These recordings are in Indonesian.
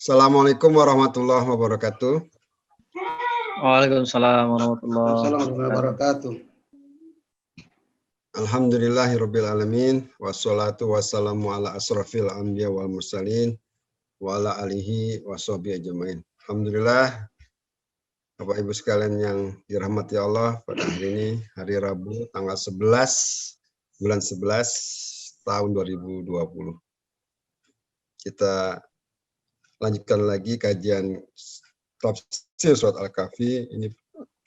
Assalamualaikum warahmatullahi wabarakatuh. Waalaikumsalam warahmatullahi wabarakatuh. Alhamdulillahirabbil alamin wassalatu wassalamu ala asrofil anbiya wal mursalin wa ala alihi washabihi ajmain. Alhamdulillah, Bapak Ibu sekalian yang dirahmati Allah, pada hari ini hari Rabu tanggal 11 bulan 11 tahun 2020. Kita lanjutkan lagi kajian tafsir surat Al-Kahfi. Ini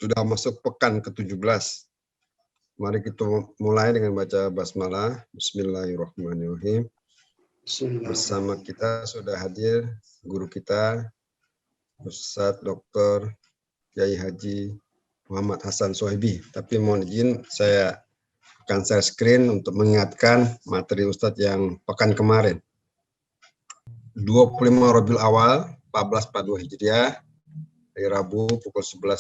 sudah masuk pekan ke-17. Mari kita mulai dengan baca basmalah. Bismillahirrahmanirrahim. Bersama kita sudah hadir guru kita, Ustadz Dr. Kiai Haji Muhammad Hasan Sohibi. Tapi mohon izin, saya akan share screen untuk mengingatkan materi Ustadz yang pekan kemarin. 25 Rabiul Awal 1442 Hijriah, hari Rabu pukul 11,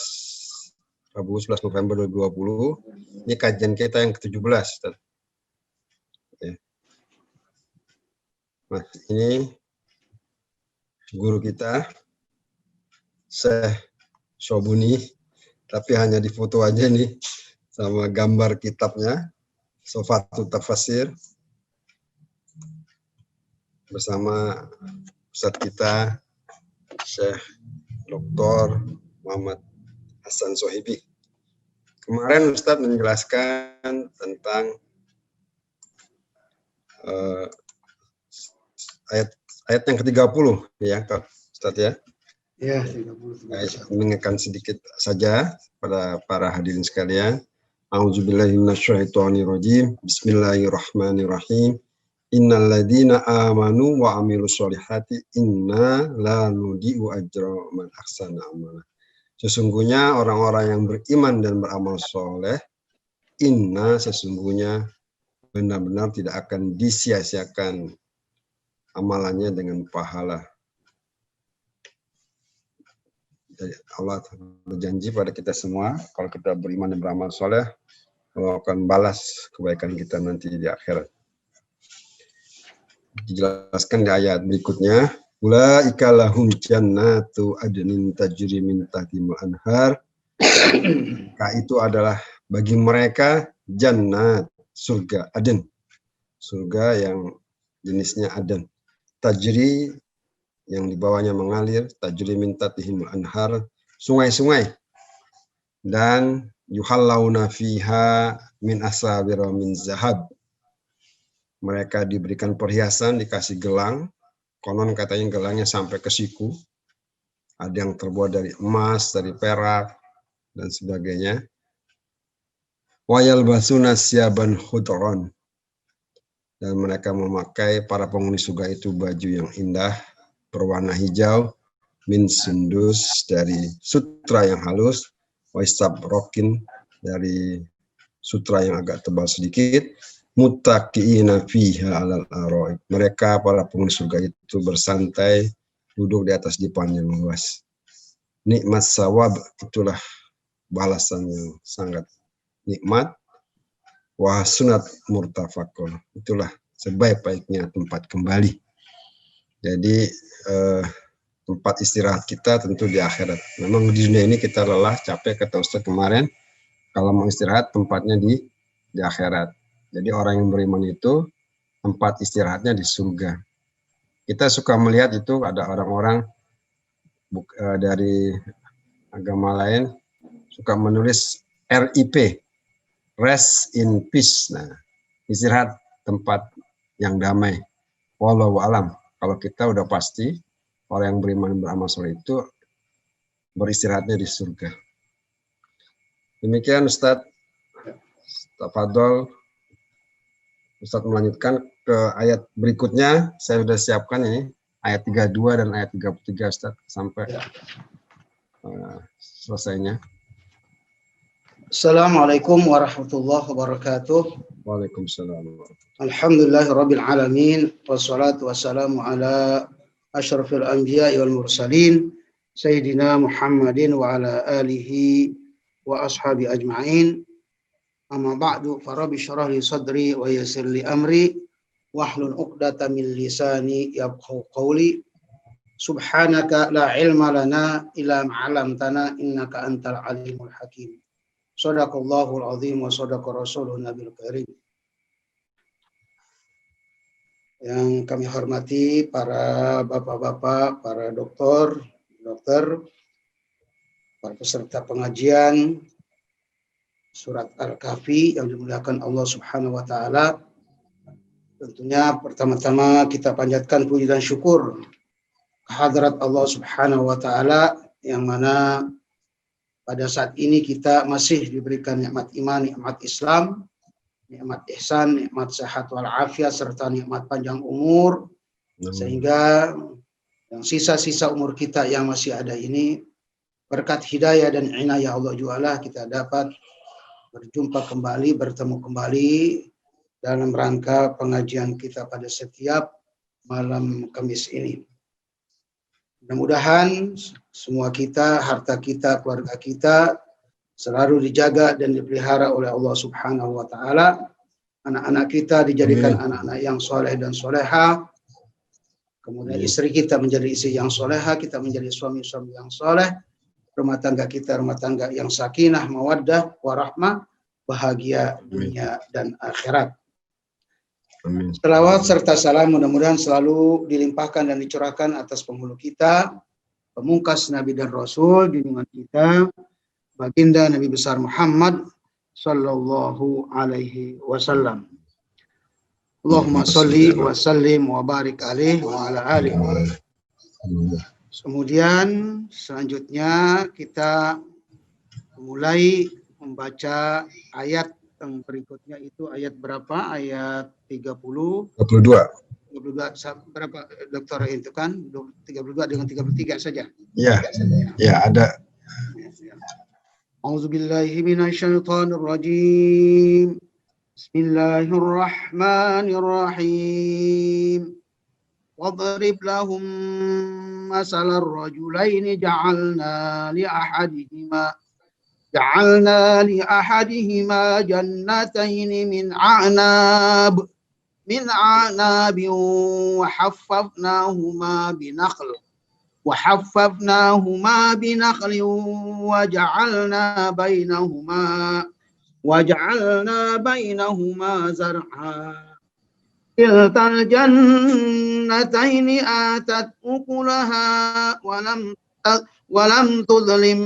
Rabu 11 November 2020. Ini kajian kita yang ke-17. Nah, ini guru kita, Syekh Sobuni, tapi hanya di foto aja nih, sama gambar kitabnya, Sofatut Tafasir, bersama Ustadz kita, Syekh Dr. Muhammad Hasan Sohibi. Kemarin Ustadz menjelaskan tentang ayat yang ke-30 ya, Ustadz ya. Ya, 30. Mengingatkan sedikit saja pada para hadirin sekalian. A'udzubillahi minasyaitonirrajim. Bismillahirrahmanirrahim. Innal ladzina amanu wa amilus sholihati inna la nudi'u ajra man ahsana amala. Sesungguhnya orang-orang yang beriman dan beramal soleh, inna sesungguhnya benar-benar tidak akan disia-siakan amalannya dengan pahala. Jadi Allah berjanji pada kita semua, kalau kita beriman dan beramal soleh, Allah akan balas kebaikan kita nanti di akhirat. Dijelaskan di ayat berikutnya, ulaika lahum jannatu adnin tajri min tahtihal anhar. Itu adalah bagi mereka jannat, surga aden, surga yang jenisnya aden, tajri yang di bawahnya mengalir, tajri min tahtihal anhar, sungai-sungai, dan yuhallawna fiha min asawira min zahab. Mereka diberikan perhiasan, dikasih gelang, konon katanya gelangnya sampai ke siku. Ada yang terbuat dari emas, dari perak, dan sebagainya. Wa yalbasuna syaban khudron. Dan mereka memakai, para penghuni surga itu, baju yang indah, berwarna hijau, min sundus, dari sutra yang halus, wa istabrokin, dari sutra yang agak tebal sedikit, muttaqiina fiha 'alal araik. Mereka para penghuni surga itu bersantai duduk di atas dipan yang luas. Nikmat sawab, itulah balasan yang sangat nikmat. Wa sunat murtafaqun, itulah sebaik-baiknya tempat kembali. Jadi tempat istirahat kita tentu di akhirat. Memang di dunia ini kita lelah, capek, kata Ustaz kemarin. Kalau mau istirahat tempatnya di akhirat. Jadi orang yang beriman itu tempat istirahatnya di surga. Kita suka melihat itu ada orang-orang dari agama lain suka menulis RIP, rest in peace. Nah, istirahat tempat yang damai. Wallahu alam. Kalau kita udah pasti orang yang beriman beramal soleh itu beristirahatnya di surga. Demikian Ustadz. Tafadhol. Ustadz melanjutkan ke ayat berikutnya. Saya sudah siapkan ini ayat 32 dan ayat 33 Ustadz sampai selesainya. Assalamualaikum warahmatullahi wabarakatuh. Waalaikumsalam. Alhamdulillahirabbil alamin wassalatu wassalamu ala asyrafil anbiya wal mursalin sayyidina Muhammadin wa ala alihi wa ashabi ajmain. Amma ba'du, farabi syarah li sadri wa yassir li amri wahlul 'uqdatam min lisani yafqahu qawli. Subhanaka la ilma lana illa ma 'allamtana innaka antal alimul hakim. Shadaqallahul azim wa shadaqa rasulun nabil karim. Yang kami hormati para bapak-bapak, para dokter, para peserta pengajian surat Al-Kahfi yang dimuliakan Allah Subhanahu wa taala. Tentunya pertama-tama kita panjatkan puji dan syukur kehadrat Allah Subhanahu wa taala yang mana pada saat ini kita masih diberikan nikmat iman, nikmat Islam, nikmat ihsan, nikmat sehat wal afiat serta nikmat panjang umur, sehingga yang sisa-sisa umur kita yang masih ada ini berkat hidayah dan inayah Allah Jualla kita dapat berjumpa kembali, bertemu kembali dalam rangka pengajian kita pada setiap malam Kamis ini. Mudah-mudahan semua kita, harta kita, keluarga kita selalu dijaga dan dipelihara oleh Allah Subhanahu wa taala. Anak-anak kita dijadikan anak-anak yang soleh dan soleha. Kemudian istri kita menjadi istri yang soleha, kita menjadi suami-suami yang soleh. Rumah tangga kita rumah tangga yang sakinah, mawaddah, warahmah, bahagia dunia dan akhirat. Amin. Selawat serta salam mudah-mudahan selalu dilimpahkan dan dicurahkan atas penghulu kita, pemungkas Nabi dan Rasul, junjungan kita, baginda Nabi besar Muhammad sallallahu alaihi wasallam. Allahumma sholli wa sallim wa barik alaihi wa ala alihi. Kemudian selanjutnya kita mulai membaca ayat yang berikutnya itu ayat berapa? Ayat 22. 32 berapa dokter itu kan? 32 dengan 33 saja. Ya, ya ada. A'udzubillahi minasyaitonir rajim. Bismillahirrahmanirrahim. Wadrib lahum masalar rajulaini ja'alna لأحدهما جنتين من أعناب وحففناهما بنخل وجعلنا بينهما زرعا كلتا الجنتين آتت أكلها ولم تظلم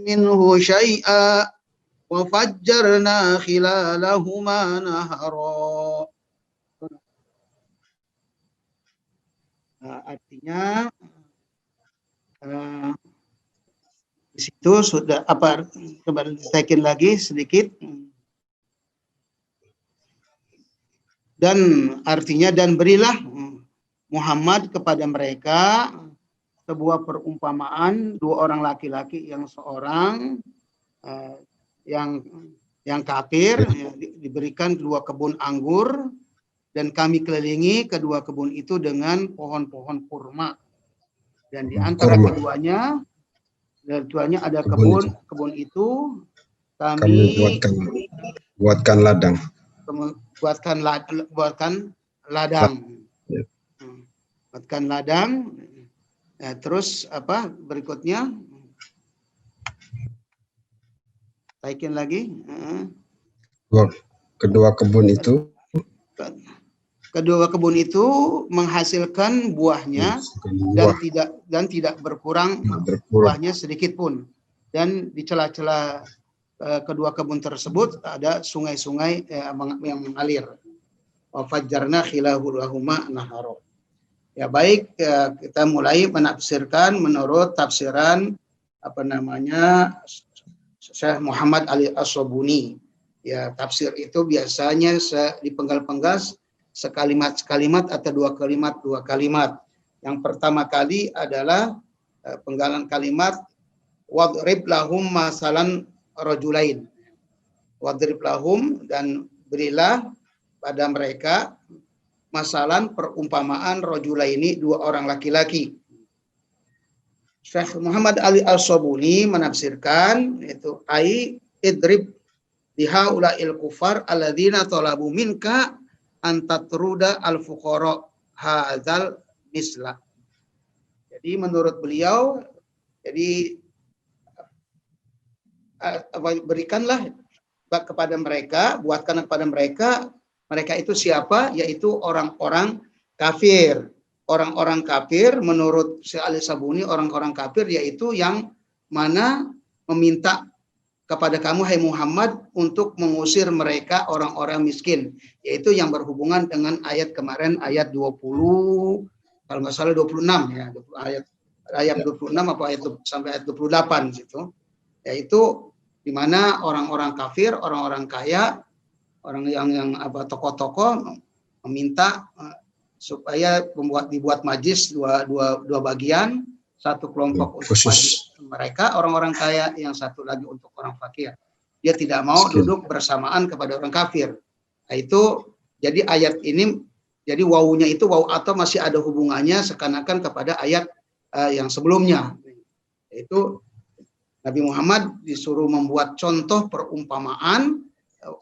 منه شيئا وفجرنا خلالهما نهرا. Artinya di situ sudah apa? Coba ditekin lagi sedikit. Dan artinya dan berilah Muhammad kepada mereka sebuah perumpamaan dua orang laki-laki yang seorang yang kafir diberikan dua kebun anggur dan kami kelilingi kedua kebun itu dengan pohon-pohon kurma dan di antara keduanya ada kebun itu kami buatkan ladang. Buatkan ladang. Buatkan ladang. Nah, terus apa berikutnya? Taikin lagi. Kedua kebun itu menghasilkan buahnya dan tidak berkurang buahnya sedikit pun. Dan di celah-celah kedua kebun tersebut ada sungai-sungai yang mengalir. Wa fajjarna khilahuma nahara. Ya baik, kita mulai menafsirkan menurut tafsiran Syekh Muhammad Ali As-Sobuni. Ya, tafsir itu biasanya dipenggal-penggal sekalimat atau dua kalimat. Yang pertama kali adalah penggalan kalimat wadrib lahum masalan rajulain. Wadrib lahum dan berilah pada mereka masalan perumpamaan rajulaini dua orang laki-laki. Syekh Muhammad Ali Al-Sobuni menafsirkan itu idrib lihaula'il kufar alladzina talabu minka antatruda al-fuqara hadzal misla. Jadi menurut beliau, jadi berikanlah kepada mereka, buatkan kepada mereka, mereka itu siapa? Yaitu orang-orang kafir. Orang-orang kafir menurut Syekh Ali Sabuni, orang-orang kafir yaitu yang mana meminta kepada kamu hai Muhammad untuk mengusir mereka orang-orang miskin, yaitu yang berhubungan dengan ayat kemarin, ayat 20, kalau nggak salah 26 ya, ayat 26 apa ayat sampai ayat 28 situ, yaitu di mana orang-orang kafir, orang-orang kaya, orang yang apa tokoh-tokoh meminta supaya dibuat majlis dua bagian, satu kelompok untuk majlis mereka orang-orang kaya, yang satu lagi untuk orang fakir. Dia tidak mau duduk bersamaan kepada orang kafir. Nah, itu jadi ayat ini, jadi wawunya itu wawu atau masih ada hubungannya seakan-akan kepada ayat yang sebelumnya. Yaitu Nabi Muhammad disuruh membuat contoh perumpamaan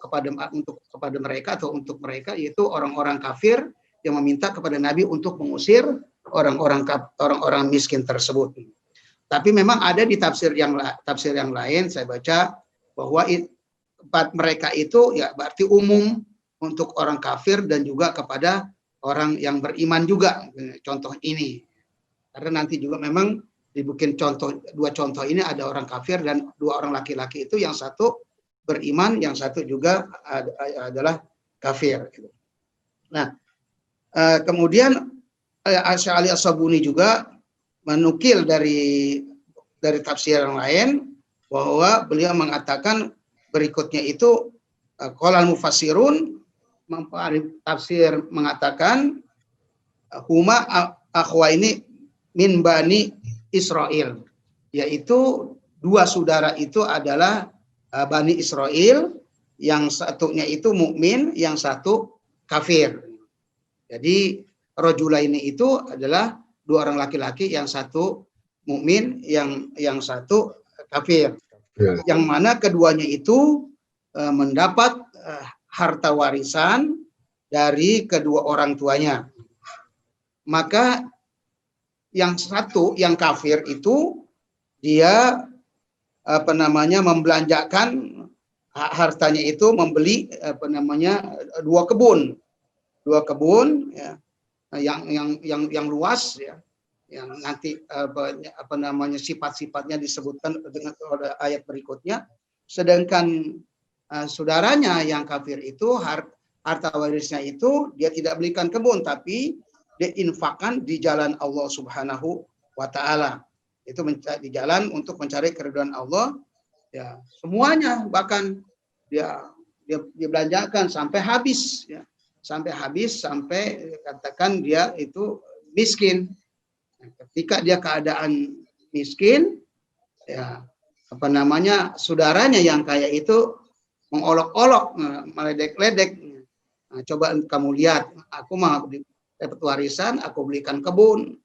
kepada mereka atau untuk mereka, yaitu orang-orang kafir yang meminta kepada Nabi untuk mengusir orang-orang miskin tersebut. Tapi memang ada di tafsir yang lain saya baca bahwa mereka itu ya berarti umum untuk orang kafir dan juga kepada orang yang beriman juga, contoh ini. Karena nanti juga memang dibikin dua contoh ini, ada orang kafir dan dua orang laki-laki itu, yang satu beriman, yang satu juga adalah kafir. Nah, kemudian Syekh Ali As-Sabuni juga menukil dari tafsir yang lain bahwa beliau mengatakan berikutnya itu qala al-mufassirun, tafsir mengatakan huma akhwaini min bani Israel, yaitu dua saudara itu adalah Bani Israel, yang satunya itu mukmin, yang satu kafir. Jadi rajulaini itu adalah dua orang laki-laki, yang satu mukmin, yang satu kafir. Yang mana keduanya itu mendapat harta warisan dari kedua orang tuanya. Maka yang satu, yang kafir itu, dia membelanjakan hartanya itu, membeli dua kebun ya, yang luas ya, yang nanti sifat-sifatnya disebutkan dengan ayat berikutnya. Sedangkan saudaranya yang kafir itu, harta warisnya itu dia tidak belikan kebun, tapi dia infakkan di jalan Allah Subhanahu wa Ta'ala. Itu di jalan untuk mencari keridhaan Allah ya, semuanya, bahkan dia belanjakan sampai habis ya, sampai katakan dia itu miskin. Ketika dia keadaan miskin ya, saudaranya yang kaya itu mengolok-olok, meledek-ledek. Nah, coba kamu lihat, aku mah dapat warisan, aku belikan kebun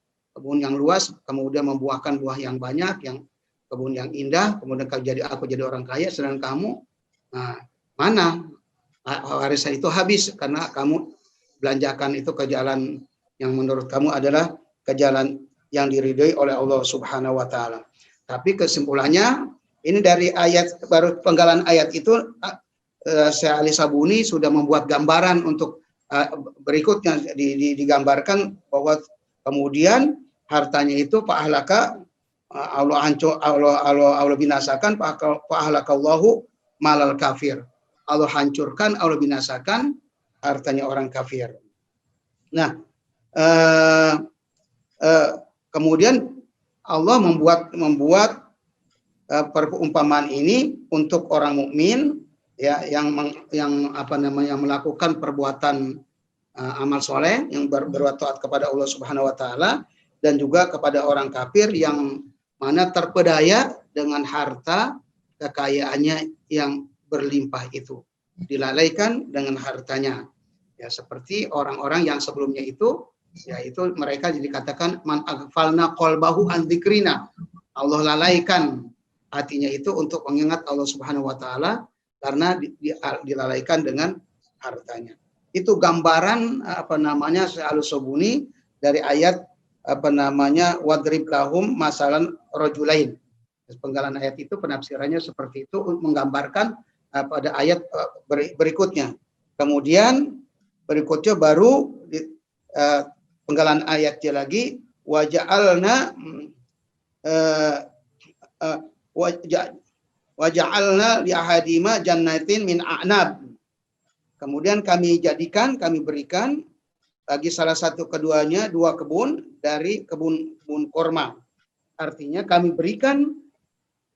yang luas, kemudian membuahkan buah yang banyak, yang kebun yang indah, kemudian aku jadi orang kaya, sedangkan kamu, nah, mana warisan itu habis karena kamu belanjakan itu ke jalan yang menurut kamu adalah ke jalan yang diridhoi oleh Allah Subhanahu wa Ta'ala. Tapi kesimpulannya, ini dari ayat, baru penggalan ayat itu, Syekh Ali Sabuni sudah membuat gambaran untuk berikutnya, digambarkan bahwa kemudian hartanya itu fa'ahlaka, Allah binasakan, fa'ahlakallahu malal kafir. Allah hancurkan, Allah binasakan hartanya orang kafir. Nah, kemudian Allah membuat perumpamaan ini untuk orang mukmin ya, yang melakukan perbuatan amal soleh, yang berbuat taat kepada Allah Subhanahu wa Ta'ala, dan juga kepada orang kafir yang mana terpedaya dengan harta kekayaannya yang berlimpah itu, dilalaikan dengan hartanya ya, seperti orang-orang yang sebelumnya itu, yaitu mereka dikatakan man aghfalna qalbahu an dzikrina, Allah lalaikan hatinya itu untuk mengingat Allah Subhanahu wa Ta'ala karena dilalaikan dengan hartanya. Itu gambaran Syekh Al-Sabuni dari ayat wadrib lahum masalan rajulain. Penggalan ayat itu penafsirannya seperti itu untuk menggambarkan pada ayat berikutnya. Kemudian berikutnya baru penggalan ayatnya lagi waja'alna li ahadima jannatin min a'nab. Kemudian kami berikan bagi salah satu keduanya 2 kebun dari kebun korma. Artinya kami berikan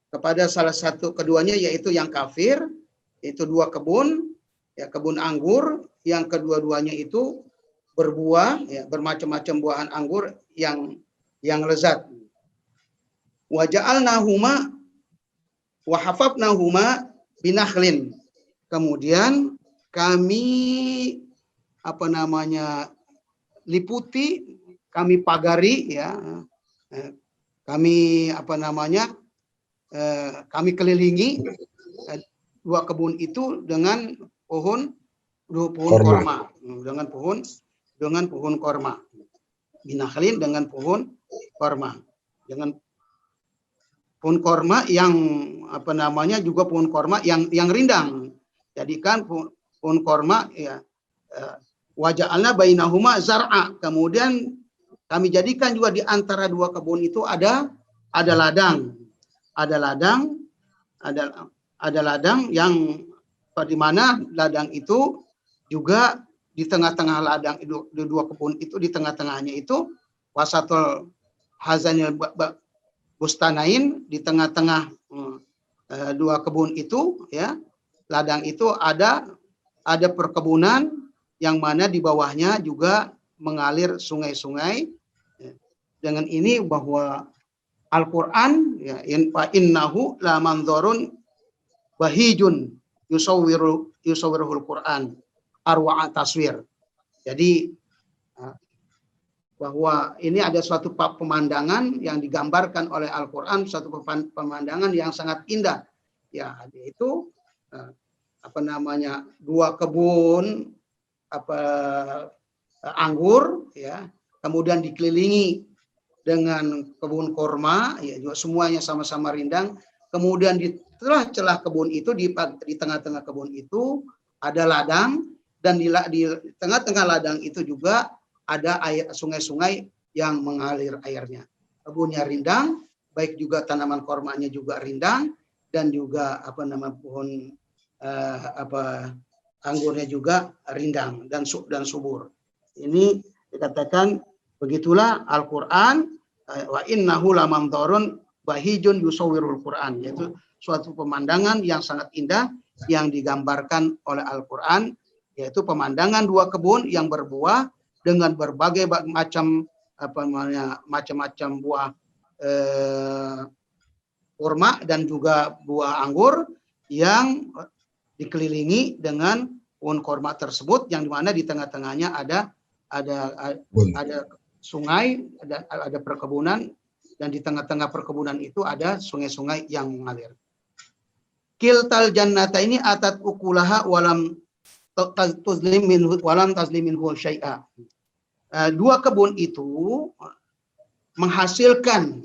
kepada salah satu keduanya yaitu yang kafir, itu 2 kebun, ya kebun anggur yang kedua-duanya itu berbuah, ya bermacam-macam buahan anggur yang lezat. Wa ja'alnahuma wa hafafnahuma binakhlin. Kemudian kami liputi, kami pagari, ya, kami kami kelilingi 2 kebun itu dengan pohon korma, dengan pohon korma, binakhlin dengan pohon korma, dengan pohon korma yang juga pohon korma yang rindang. Jadikan pohon korma, ya, waja'alna bainahuma zar'a. Kemudian kami jadikan juga di antara 2 kebun itu ada ladang. Ada ladang yang di mana ladang itu juga di tengah-tengah ladang itu, di 2 kebun itu, di tengah-tengahnya itu wasatul hazanil bustanain, di tengah-tengah 2 kebun itu, ya, ladang itu ada perkebunan yang mana di bawahnya juga mengalir sungai-sungai. Dengan ini bahwa Al-Qur'an, ya, innahu la manzurun bahijun yusawwirul Qur'an arwa'a taswir. Jadi bahwa ini ada suatu pemandangan yang digambarkan oleh Al-Qur'an, suatu pemandangan yang sangat indah. Ya, yaitu 2 kebun anggur, ya, kemudian dikelilingi dengan kebun korma, ya, juga semuanya sama-sama rindang. Kemudian di celah-celah kebun itu, di tengah-tengah kebun itu ada ladang, dan di tengah-tengah ladang itu juga ada air, sungai-sungai yang mengalir airnya. Kebunnya rindang, baik juga tanaman kormanya juga rindang, dan juga pohon anggurnya juga rindang dan subur. Ini dikatakan begitulah Al-Qur'an, wa innahu lamanzurun bahijun yusawwirul Qur'an, yaitu suatu pemandangan yang sangat indah yang digambarkan oleh Al-Qur'an, yaitu pemandangan 2 kebun yang berbuah dengan berbagai macam macam-macam buah kurma dan juga buah anggur yang dikelilingi dengan pohon korma tersebut, yang dimana di tengah-tengahnya ada sungai, ada perkebunan, dan di tengah-tengah perkebunan itu ada sungai-sungai yang mengalir. Kiltal jannata ini atat ukulaha walam tazlim minhu syai'a. 2 kebun itu menghasilkan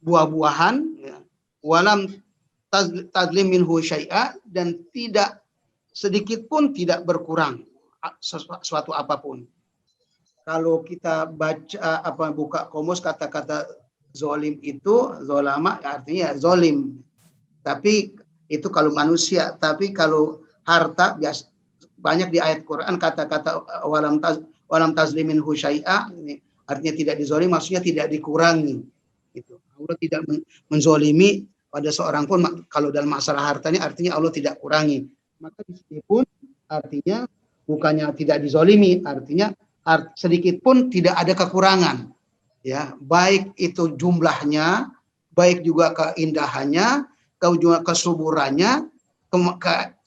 buah-buahan, ya, walam tazlim minhu syai'a, dan tidak sedikit pun tidak berkurang sesuatu apapun. Kalau kita baca buka komus, kata-kata zolim itu, zolama artinya zolim. Tapi itu kalau manusia, tapi kalau harta biasa banyak di ayat Quran kata-kata walam tazlimin husyai'a, artinya tidak dizolim, maksudnya tidak dikurangi. Gitu. Allah tidak menzolimi pada seorang pun. Kalau dalam masalah hartanya artinya Allah tidak kurangi. Maka di sini pun artinya bukannya tidak dizolimi, artinya sedikit pun tidak ada kekurangan, ya, baik itu jumlahnya, baik juga keindahannya, juga kesuburannya,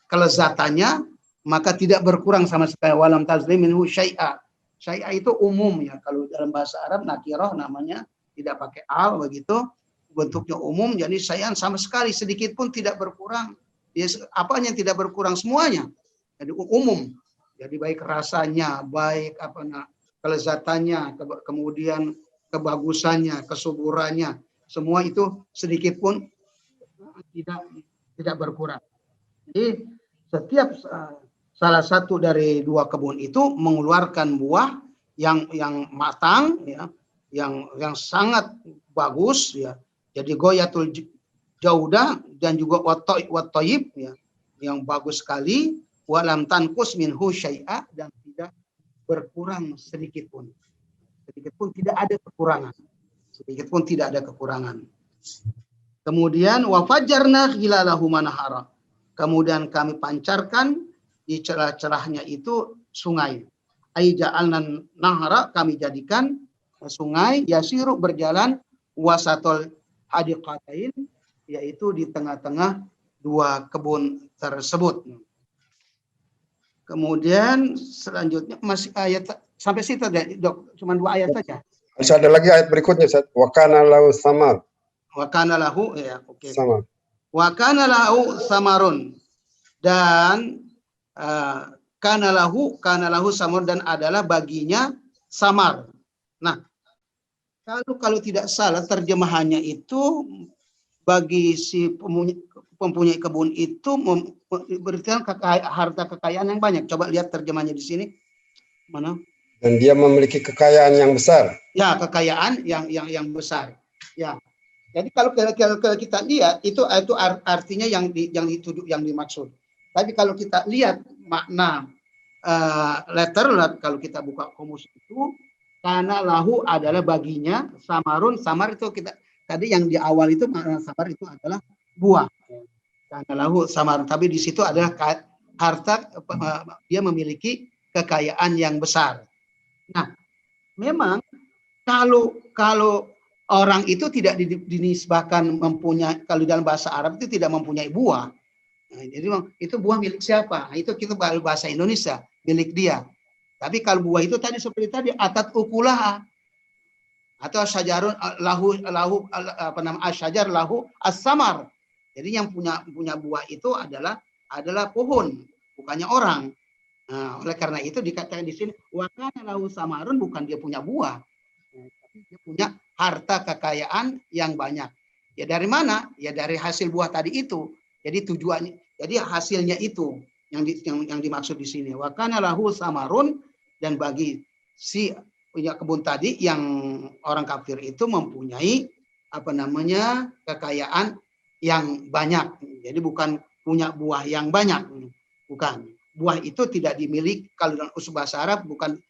kelezatannya, maka tidak berkurang sama sekali. Walam tazlim minhu syai'a. Syai'a itu umum, ya, kalau dalam bahasa Arab nakirah namanya, tidak pakai al, begitu bentuknya umum. Jadi syai'an sama sekali, sedikit pun tidak berkurang. Ya, apanya yang tidak berkurang? Semuanya. Jadi umum. Jadi baik rasanya, baik kelezatannya, kemudian kebagusannya, kesuburannya, semua itu sedikit pun tidak berkurang. Jadi setiap salah satu dari dua kebun itu mengeluarkan buah yang matang, ya, yang sangat bagus, ya. Jadi goyatul jaudah dan juga watoyib, ya, yang bagus sekali. Walam tankus minhu syai'a, dan tidak berkurang sedikit pun. Sedikit pun tidak ada kekurangan. Sedikit pun tidak ada kekurangan. Kemudian wafajarna khilalahu manahara. Kemudian kami pancarkan di celah-celahnya itu sungai. Ai ja'alna nahara, kami jadikan sungai yasiru berjalan wasatol hadiqatain, yaitu di tengah-tengah dua kebun tersebut. Kemudian selanjutnya masih ayat sampai situ Dok, cuma 2 ayat saja. Masih ada lagi ayat berikutnya, Ustaz. Wa kana lahu samar. Wa kana lahu, ya, oke. Samar. Wa kana lahu samarun, dan kana lahu samar, dan adalah baginya samar. Nah, kalau tidak salah terjemahannya itu bagi si mempunyai kebun itu memberikan harta kekayaan yang banyak. Coba lihat terjemahnya di sini. Mana? Dan dia memiliki kekayaan yang besar. Ya, kekayaan yang besar. Ya. Jadi kalau kita lihat itu artinya yang dituju, yang dimaksud. Tapi kalau kita lihat makna kalau kita buka komus itu, karena lahu adalah baginya samarun. Samar itu kita tadi yang di awal itu makna samar itu adalah buah. Karena lahu samar, tapi di situ adalah harta, dia memiliki kekayaan yang besar. Nah, memang kalau orang itu tidak dinisbahkan mempunyai, kalau dalam bahasa Arab itu tidak mempunyai buah. Nah, jadi itu buah milik siapa? Nah, itu kita bahasa Indonesia, milik dia. Tapi kalau buah itu tadi seperti tadi atat ukulaha, atau syajarun lahu apa nama asyajar lahu as-samar. Jadi yang punya buah itu adalah pohon, bukannya orang. Nah, oleh karena itu dikatakan di sini wa kana lahu samarun, bukan dia punya buah, tapi dia punya harta kekayaan yang banyak. Ya dari mana? Ya dari hasil buah tadi itu. Jadi tujuannya, jadi hasilnya itu yang dimaksud di sini. Wa kana lahu samarun, dan bagi si punya kebun tadi yang orang kafir itu mempunyai apa namanya kekayaan yang banyak. Jadi bukan punya buah yang banyak, bukan. Buah itu tidak dimiliki, kalau dalam usul bahasa Arab bukan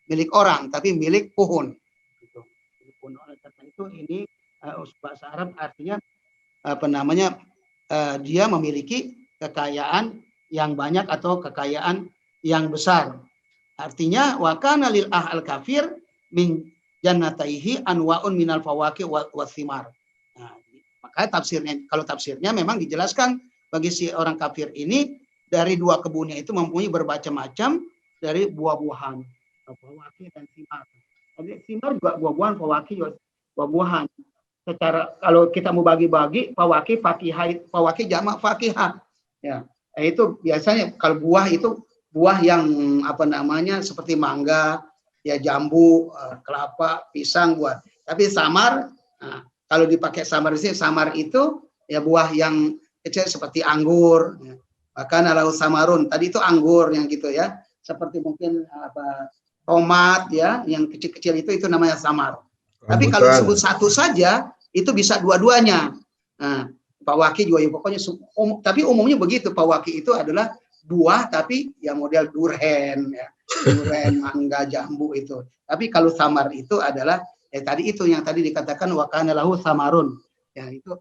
milik orang, tapi milik pohon. Gitu. Oleh karena itu ini usul bahasa Arab artinya apa namanya dia memiliki kekayaan yang banyak atau kekayaan yang besar. Artinya wa kana lil ahal kafir min jannataihi anwaun minal fawaqi wa thimar. Nah, maka kalau tafsirnya memang dijelaskan bagi si orang kafir ini dari dua kebunnya itu mempunyai bermacam-macam dari buah-buahan, fawaqi dan thimar. Jadi thimar juga buah-buahan, fawaqi juga buah-buahan. Secara kalau kita mau bagi-bagi fawaqi fakihah, fawaqi jamak fakihah. Ya, itu biasanya kalau buah itu buah yang apa namanya seperti mangga, ya jambu, kelapa, pisang, buah. Tapi samar, nah, kalau dipakai samar di sini, samar itu ya buah yang kecil seperti anggur. Ya. Bahkan alau samarun, tadi itu anggur yang gitu ya, seperti mungkin apa tomat ya, yang kecil-kecil itu namanya samar. Tapi kalau disebut satu saja itu bisa dua-duanya. Nah, fawaqi juga ya, pokoknya tapi umumnya begitu, fawaqi itu adalah buah tapi yang model duren ya, duren, mangga, jambu itu. Tapi kalau samar itu adalah tadi itu yang tadi dikatakan wa kana lahu samarun. Ya itu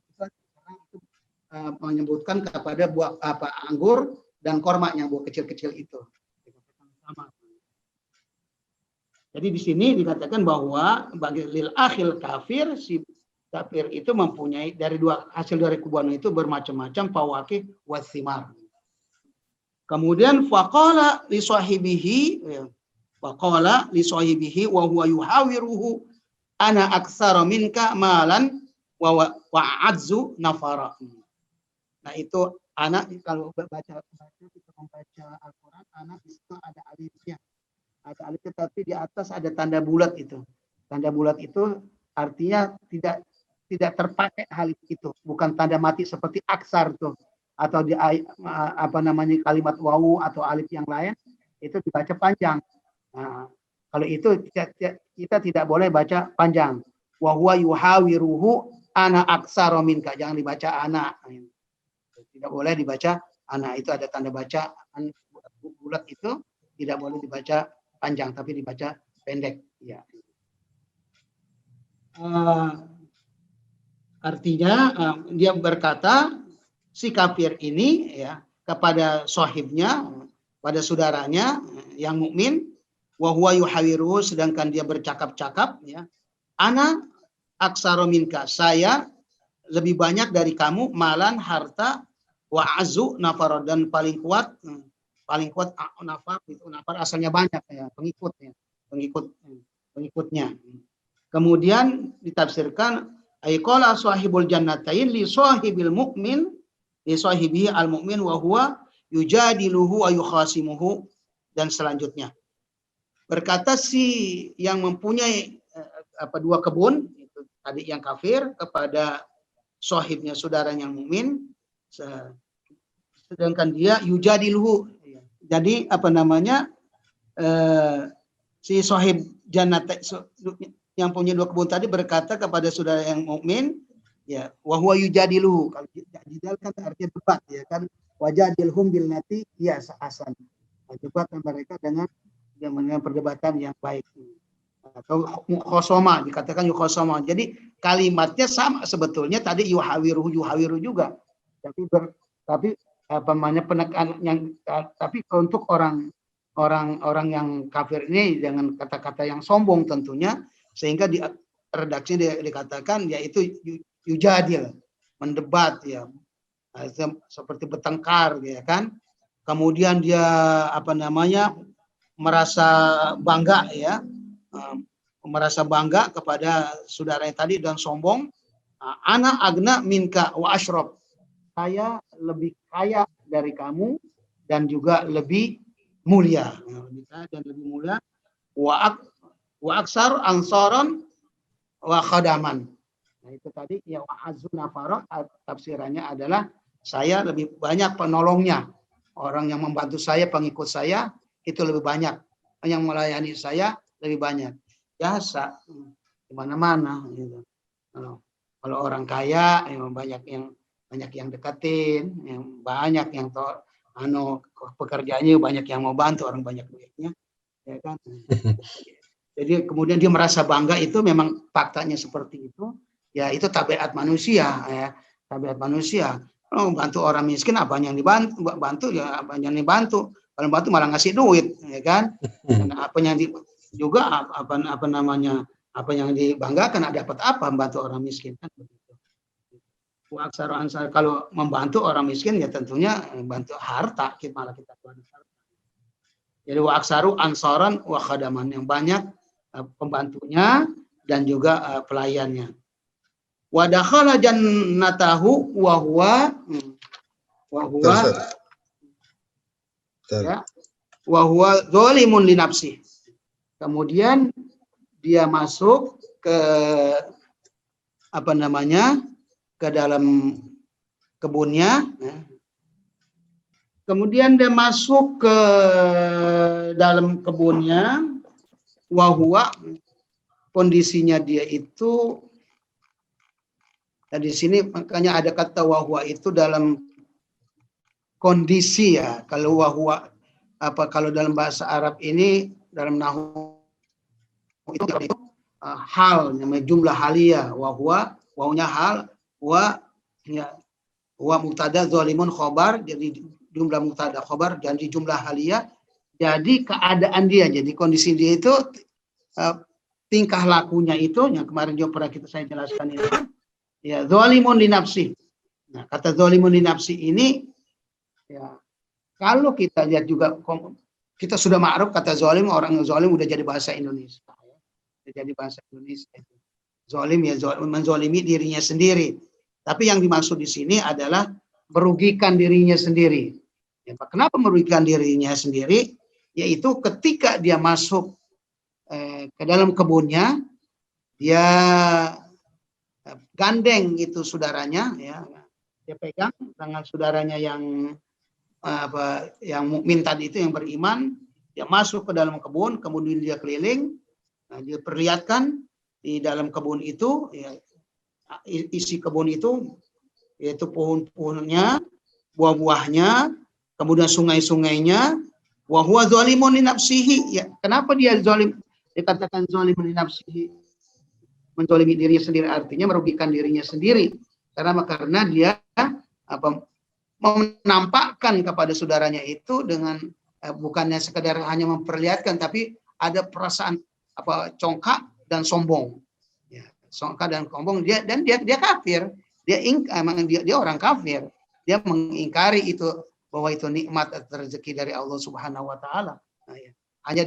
menyebutkan kepada buah apa anggur dan korma yang buah kecil-kecil itu. Jadi di sini dikatakan bahwa bagi lil akhil kafir, si kafir itu mempunyai dari dua hasil dari kebun itu bermacam-macam fawaqih wathimar. Kemudian faqala li sahibihi wa huwa yuhawiruhu ana aktsara minka malan wa a'azzu nafara. Nah itu anak, kalau kita membaca Al-Qur'an, anak itu ada alifnya. Ada alif tapi di atas ada tanda bulat itu. Tanda bulat itu artinya tidak terpakai hal itu, bukan tanda mati seperti aksar tuh, atau di apa namanya kalimat wawu atau alif yang lain itu dibaca panjang. Nah, kalau itu kita tidak boleh baca panjang. Wa huwa yuhawiruhu ana aksara minka, jangan dibaca ana. Tidak boleh dibaca ana, itu ada tanda baca bulat itu tidak boleh dibaca panjang tapi dibaca pendek ya. Artinya dia berkata si kafir ini ya kepada sahibnya, pada saudaranya yang mukmin, wa huwa yuhawiruhu, sedangkan dia bercakap-cakap ya, ana aksara minka, saya lebih banyak dari kamu malan harta, wa azu nafar, dan paling kuat nafar, itu nafar asalnya banyak ya, pengikutnya. Kemudian ditafsirkan ayqala sahibul jannatain li sahibil mu'min li sahibihi al mu'min wa huwa yujadiluhu wa yukhasimuhu, dan selanjutnya berkata si yang mempunyai dua kebun itu tadi yang kafir kepada sahibnya, saudaranya yang mukmin, sedangkan dia yujadiluhu, jadi si sahib jannat yang punya dua kebun tadi berkata kepada saudara yang mukmin ya, wa huwa yujadiluhu, kalau jidal kan artinya debat ya kan, wajadilhum bil nati ya asan, debat mereka dengan perdebatan yang baik, atau mukhosoma, dikatakan yukhosoma. Jadi kalimatnya sama sebetulnya, tadi yuhawiru juga, tapi penekan yang, tapi untuk orang yang kafir ini dengan kata-kata yang sombong tentunya, sehingga di redaksi dikatakan yaitu yujadil, mendebat ya, seperti bertengkar ya kan. Kemudian dia merasa bangga ya, kepada saudaranya tadi dan sombong. Ana agna minka wa ashrab, saya lebih kaya dari kamu dan juga lebih mulia, wa aksar ansaran wa khadaman. Nah itu tadi ya, wa azzu nafara, tafsirannya adalah saya lebih banyak penolongnya, orang yang membantu saya, pengikut saya itu lebih banyak, yang melayani saya lebih banyak. Biasa di mana-mana gitu. Kalau orang kaya banyak yang deketin, banyak yang pekerjaannya banyak yang mau bantu, orang banyak duitnya ya kan. Jadi kemudian dia merasa bangga, itu memang faktanya seperti itu ya, itu tabiat manusia ya, tabiat manusia. Kalau bantu orang miskin apa yang dibantu ya, apa yang dibantu, kalau bantu malah ngasih duit ya kan. Dan apa yang juga apa yang dibanggakan, dapat apa membantu orang miskin kan begitu. Kalau membantu orang miskin ya tentunya bantu harta, malah kita bantu harta. Jadi wa aksaru ansaran wa khadaman, yang banyak pembantunya dan juga pelayannya. Wa dakhala jannatahu wa huwa zalimun li nafsi. Kemudian dia masuk ke ke dalam kebunnya. Kemudian dia masuk ke dalam kebunnya, wahwa, kondisinya dia itu, di sini makanya ada kata wahwa itu dalam kondisi ya. Kalau wahwa kalau dalam bahasa Arab ini dalam nahwu itu hal, namanya jumlah haliyah, wahwa, wawunya hal, wa mubtada zalimun khobar, jadi jumlah mubtada khobar, dan di jumlah haliyah jadi keadaan dia, jadi kondisi dia itu tingkah lakunya itu yang kemarin juga pernah saya jelaskan itu ya, zalimun li nafsi. Nah, kata zalimun li nafsi ini ya, kalau kita lihat juga, kita sudah ma'ruf kata zalim, orang zalim udah jadi bahasa Indonesia ya. Udah jadi bahasa Indonesia. Zalim ya, menzalimi dirinya sendiri. Tapi yang dimaksud di sini adalah merugikan dirinya sendiri. Ya, kenapa merugikan dirinya sendiri? Yaitu ketika dia masuk ke dalam kebunnya, dia gandeng itu saudaranya, ya, dia pegang tangan saudaranya yang yang mukmin tadi itu yang beriman, dia masuk ke dalam kebun, kemudian dia keliling, dia perlihatkan di dalam kebun itu, ya, isi kebun itu yaitu pohon-pohonnya, buah-buahnya, kemudian sungai-sungainya, wa huwa zalimun li nafsihi. Ya, kenapa dia zalim? Dikatakan zalim li nafsihi, menzalimi dirinya sendiri, artinya merugikan dirinya sendiri. Karena dia menampakkan kepada saudaranya itu dengan bukannya sekedar hanya memperlihatkan, tapi ada perasaan congkak dan sombong. Ya, congkak dan sombong, dia kafir. Dia orang kafir. Dia mengingkari itu, bahwa itu nikmat atau rezeki dari Allah Subhanahu wa taala. Nah, ya. Hanya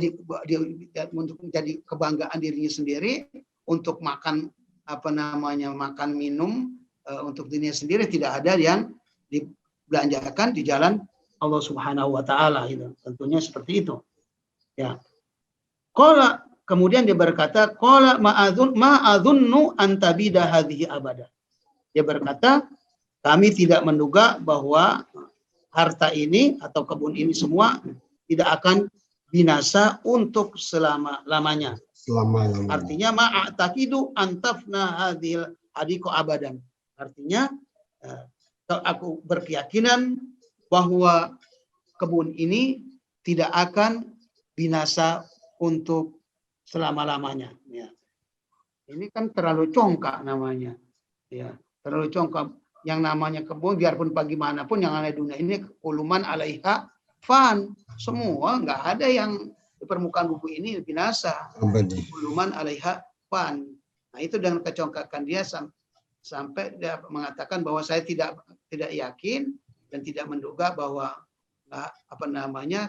untuk menjadi kebanggaan dirinya sendiri, untuk makan makan minum untuk dirinya sendiri, tidak ada yang dibelanjakan di jalan Allah Subhanahu wa taala, itu tentunya seperti itu. Ya. Qala, kemudian dia berkata, qala ma'adzunnu an tabida hadhihi abada. Dia berkata, kami tidak menduga bahwa harta ini atau kebun ini semua tidak akan binasa untuk selama-lamanya. Artinya ma'atakidu antafna hadhil hadiko abadan. Artinya aku berkeyakinan bahwa kebun ini tidak akan binasa untuk selama-lamanya. Ya. Ini kan terlalu congkak namanya. Ya, terlalu congkak. Yang namanya kebun, biarpun bagaimanapun yang ada di dunia ini, kuluman alaiha fan. Semua, nggak ada yang di permukaan bumi ini binasa. Kuluman alaiha fan. Nah, itu dengan kecongkakan dia sampai dia mengatakan bahwa saya tidak yakin dan tidak menduga bahwa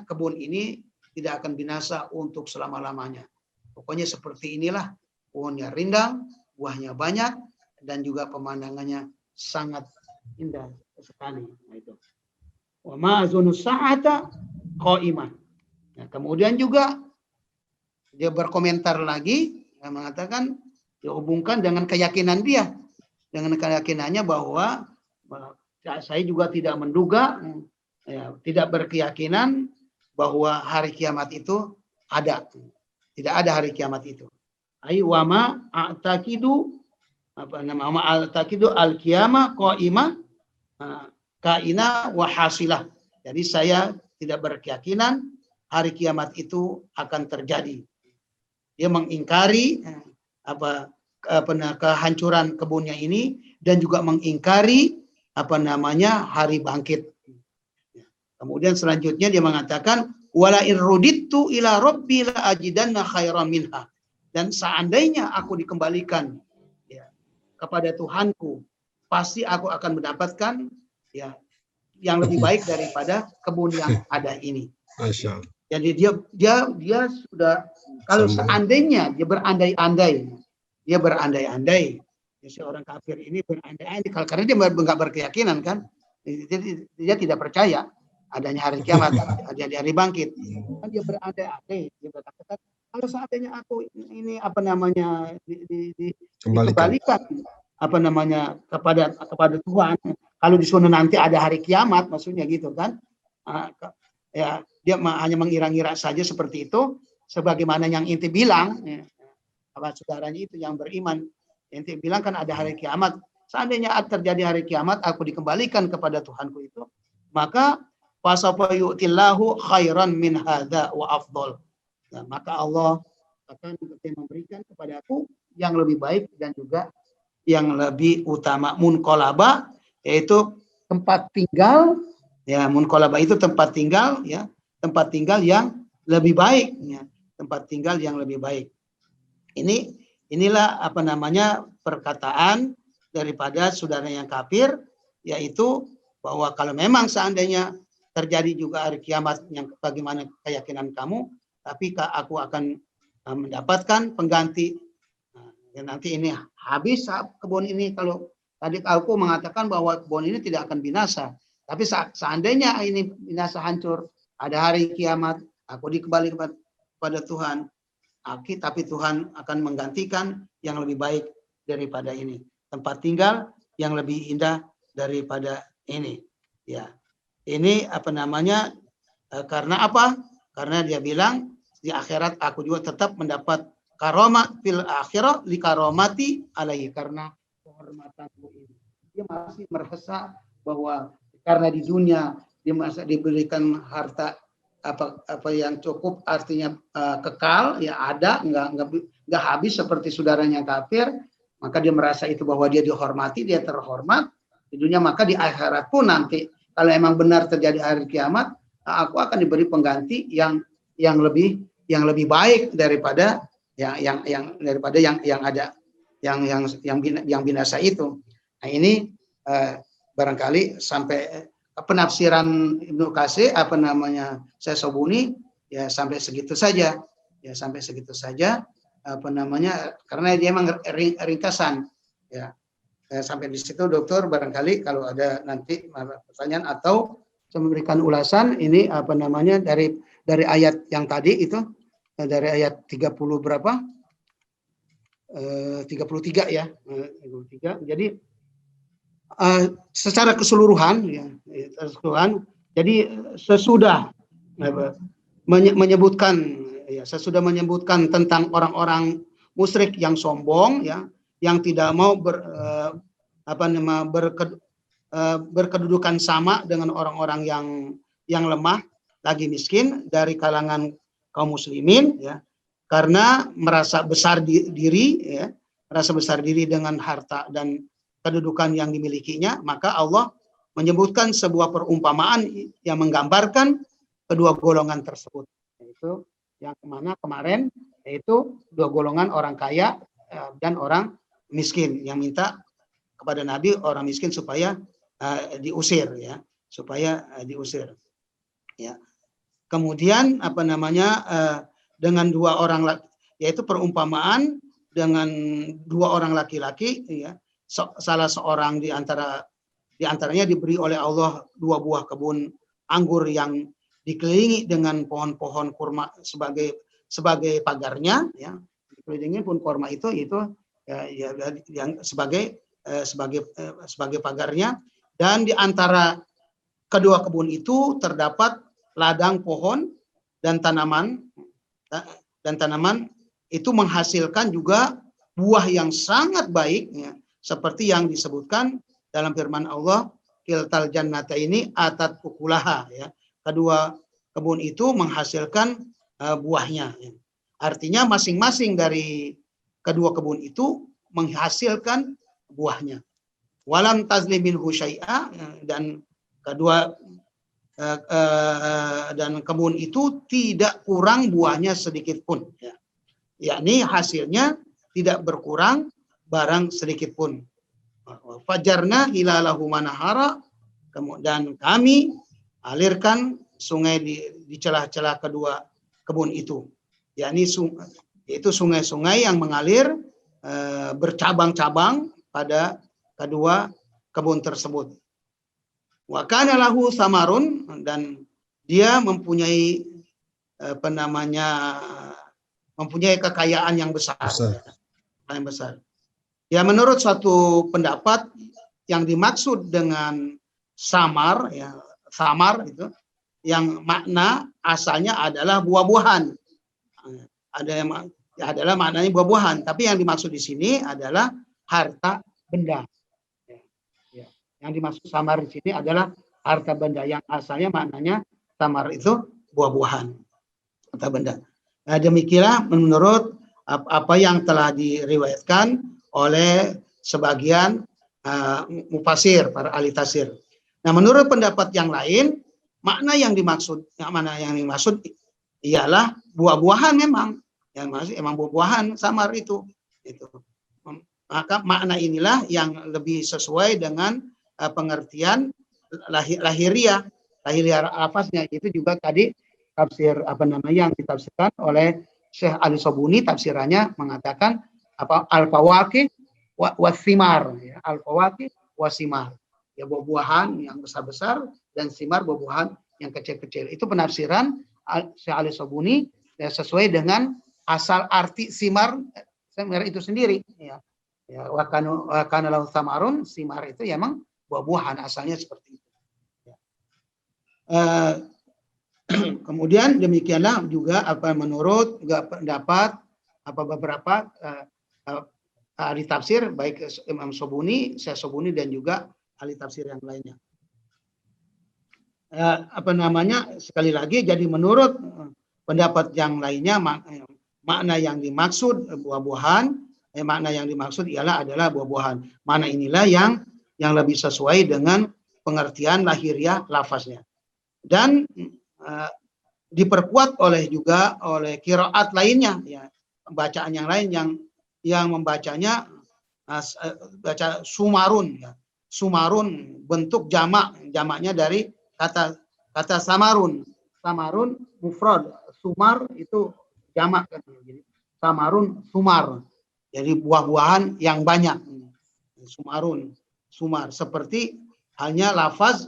kebun ini tidak akan binasa untuk selama-lamanya. Pokoknya seperti inilah, pohonnya rindang, buahnya banyak, dan juga pemandangannya sangat indah sekali. Nah, itu. Wa ma'azunu sa'ata qa'imah. Nah, kemudian juga dia berkomentar lagi, yang mengatakan dihubungkan dengan keyakinan dia, dengan keyakinannya bahwa saya juga tidak menduga, ya, tidak berkeyakinan bahwa hari kiamat itu ada. Tidak ada hari kiamat itu. Ai wa ma a'taqidu al-taqidu al-qiyamah qa'imah kaina wa hasilah. Jadi saya tidak berkeyakinan hari kiamat itu akan terjadi. Dia mengingkari kehancuran kebunnya ini, dan juga mengingkari hari bangkit. Kemudian selanjutnya dia mengatakan wala irudittu ila rabbi la ajidanna khairan minha. Dan seandainya aku dikembalikan kepada Tuhanku, pasti aku akan mendapatkan yang lebih baik daripada kebun yang ada ini. Masya Allah. Jadi dia sudah, kalau seandainya dia berandai-andai, seorang kafir ini berandai-andai, karena dia nggak berkeyakinan kan, dia tidak percaya adanya hari kiamat, adanya hari bangkit. Kan dia berandai-andai, dia berkata, kalau seandainya aku ini dikembalikan kepada Tuhan, kalau di sana nanti ada hari kiamat, maksudnya gitu kan. Ya, dia hanya mengira-ngira saja seperti itu, sebagaimana yang inti bilang, saudaranya itu yang beriman, inti bilang kan ada hari kiamat. Seandainya terjadi hari kiamat, aku dikembalikan kepada Tuhanku itu, maka fasawfa yu'tillahu khairan min hadza wa afdal. Nah, maka Allah akan memberikan kepada aku yang lebih baik dan juga yang lebih utama. Munqalaba, yaitu tempat tinggal, ya, munqalaba itu tempat tinggal, ya, tempat tinggal yang lebih baik, ya, tempat tinggal yang lebih baik. Inilah perkataan daripada saudara yang kafir, yaitu bahwa kalau memang seandainya terjadi juga hari kiamat yang bagaimana keyakinan kamu, tapi aku akan mendapatkan pengganti. Dan nanti ini habis kebun ini. Kalau tadi aku mengatakan bahwa kebun ini tidak akan binasa, tapi seandainya ini binasa, hancur, ada hari kiamat, aku dikembali kepada Tuhan, tapi Tuhan akan menggantikan yang lebih baik daripada ini. Tempat tinggal yang lebih indah daripada ini. Ya, ini apa namanya? Karena apa? Karena dia bilang di akhirat aku juga tetap mendapat karomat fil akhirah li karomati alaihi, karena kehormatanku ini. Dia masih merasa bahwa karena di dunia dia masih diberikan harta apa yang cukup, artinya kekal, ya ada, nggak habis seperti saudaranya kafir, maka dia merasa itu bahwa dia dihormati, dia terhormat di dunia, maka di akhirat pun nanti kalau emang benar terjadi hari kiamat, aku akan diberi pengganti yang lebih baik daripada yang ada yang binasa itu. Nah ini barangkali sampai penafsiran Ibnu Katsir Syekh Sobuni ya sampai segitu saja karena dia memang ringkasan ya. Sampai di situ dokter, barangkali kalau ada nanti pertanyaan atau memberikan ulasan ini dari ayat yang tadi itu, dari ayat 30 berapa? 33 ya. 33. Jadi secara keseluruhan ya, jadi sesudah menyebutkan tentang orang-orang musyrik yang sombong ya, yang tidak mau berkedudukan sama dengan orang-orang yang lemah lagi miskin dari kalangan kaum muslimin ya, karena merasa besar diri dengan harta dan kedudukan yang dimilikinya, maka Allah menyebutkan sebuah perumpamaan yang menggambarkan kedua golongan tersebut, yaitu yang kemarin, yaitu dua golongan orang kaya dan orang miskin yang minta kepada Nabi orang miskin supaya diusir ya, ya. Kemudian dengan dua orang, yaitu perumpamaan dengan dua orang laki-laki ya, salah seorang di antaranya diberi oleh Allah dua buah kebun anggur yang dikelilingi dengan pohon-pohon kurma sebagai pagarnya ya, dikelilingi pohon kurma itu ya, yang sebagai pagarnya, dan di antara kedua kebun itu terdapat ladang pohon dan tanaman itu menghasilkan juga buah yang sangat baik ya, seperti yang disebutkan dalam firman Allah, kiltal jannata ini atat ukulaha ya. Kedua kebun itu menghasilkan buahnya ya. Artinya masing-masing dari kedua kebun itu menghasilkan buahnya. Walam tazlimin husyai'a, dan kedua dan kebun itu tidak kurang buahnya sedikit pun ya. Yakni hasilnya tidak berkurang barang sedikit pun. Fajarna hilalahu manahara, kemudian kami alirkan sungai di celah-celah kedua kebun itu, yakni yaitu sungai-sungai yang mengalir bercabang-cabang pada kedua kebun tersebut. Wa kana lahu samarun, dan dia mempunyai mempunyai kekayaan yang besar. Ya, menurut suatu pendapat yang dimaksud dengan samar ya, samar itu yang makna asalnya adalah buah-buahan. Ada yang adalah maknanya buah-buahan, tapi yang dimaksud di sini adalah harta benda. Ya. Yang dimaksud samar di sini adalah harta benda, yang asalnya maknanya samar itu buah-buahan, harta benda. Nah, demikianlah menurut apa yang telah diriwayatkan oleh sebagian mufasir, para ahli tafsir. Nah, menurut pendapat yang lain, makna yang dimaksud ialah buah-buahan memang. Yang maksud emang buah-buahan samar itu. Maka makna inilah yang lebih sesuai dengan pengertian lahiriah lafaznya. Itu juga tadi tafsir yang ditafsirkan oleh Syekh Ali Sobuni, tafsirannya mengatakan al-fawaqih wasimar ya, al-fawaqih wasimar ya, buah-buahan yang besar-besar dan simar, buah-buahan yang kecil-kecil. Itu penafsiran Syekh Ali Sobuni ya, sesuai dengan asal arti simar itu sendiri ya. Ya, wa kana lahu samarun, simar itu ya emang buah-buahan asalnya seperti itu. Ya. Kemudian demikianlah juga apa menurut juga pendapat apa beberapa ahli tafsir baik Imam Sobuni, Syekh Sobuni dan juga ahli tafsir yang lainnya. Apa namanya sekali lagi jadi menurut pendapat yang lainnya makna yang dimaksud buah-buahan, makna yang dimaksud ialah adalah buah-buahan. Makna inilah yang lebih sesuai dengan pengertian lahiriah lafaznya. Dan diperkuat oleh qiraat lainnya ya, bacaan yang lain yang membacanya baca sumarun ya. Sumarun bentuk jamaknya dari kata samarun. Samarun mufrad, sumar itu jamak kan. Jadi samarun sumar. Jadi buah-buahan yang banyak. Sumarun, sumar seperti halnya lafaz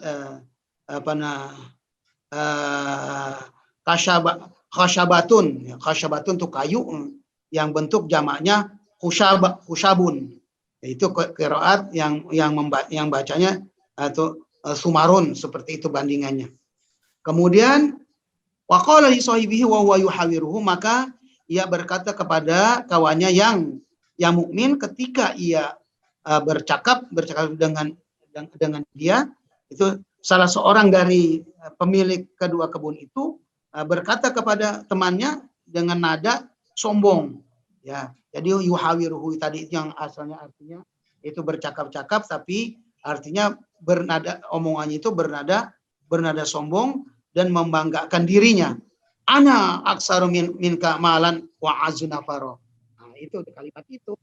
khasyabatun. Khasyabatun itu kayu yang bentuk jamaknya khusyabun. Itu qiraat yang bacanya atau sumarun, seperti itu bandingannya. Kemudian waqala li sahibihi wa huwa yuhawiruhu, maka ia berkata kepada kawannya yang mukmin ketika ia bercakap dengan dia, itu salah seorang dari pemilik kedua kebun itu berkata kepada temannya dengan nada sombong ya. Jadi yuhawiruhu tadi yang asalnya artinya itu bercakap-cakap, tapi artinya omongannya itu bernada sombong dan membanggakan dirinya. Ana aksaru minka malan wa azu nafaro. Nah, itu kalimat itu